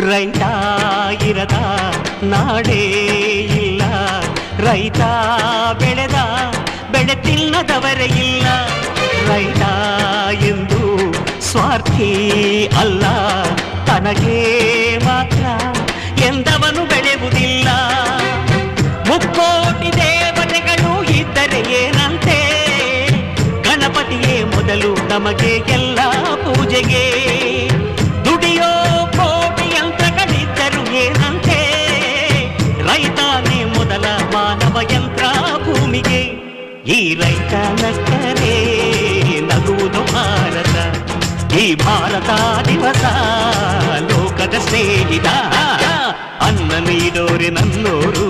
ರೈತ ಇರದ ನಾಡೇ ಇಲ್ಲ, ರೈತ ಬೆಳೆದ ಬೆಳೆ ತಿನ್ನದವರೇ ಇಲ್ಲ. ರೈತ ಎಂದು ಸ್ವಾರ್ಥಿ ಅಲ್ಲ, ತನಗೇ ಮಾತ್ರ ಎಂದವನು ಬೆಳೆಯುವುದಿಲ್ಲ. ಮುಕ್ಕೋಟಿ ದೇವತೆಗಳು ಇದ್ದರೆ ಏನಂತೆ, ಗಣಪತಿಯೇ ಮೊದಲು ನಮಗೆ ಎಲ್ಲ ಪೂಜೆಗೆ. ದುಡಿಯೋ ಕೋಟಿ ಯಂತ್ರಗಳಿದ್ದರು ಏನಂತೆ, ರೈತನೇ ಮೊದಲ ಮಾನವ ಯಂತ್ರ ಭೂಮಿಗೆ. ಈ ರೈತ ನಕ್ಕರೆ ನಗುವುದು ಭಾರತ, ಈ ಭಾರತ ದಿವಸ ಲೋಕದ ಸ್ನೇಹಿತ. ಅನ್ನ ನೀಡೋರೆ ನನ್ನೋರು,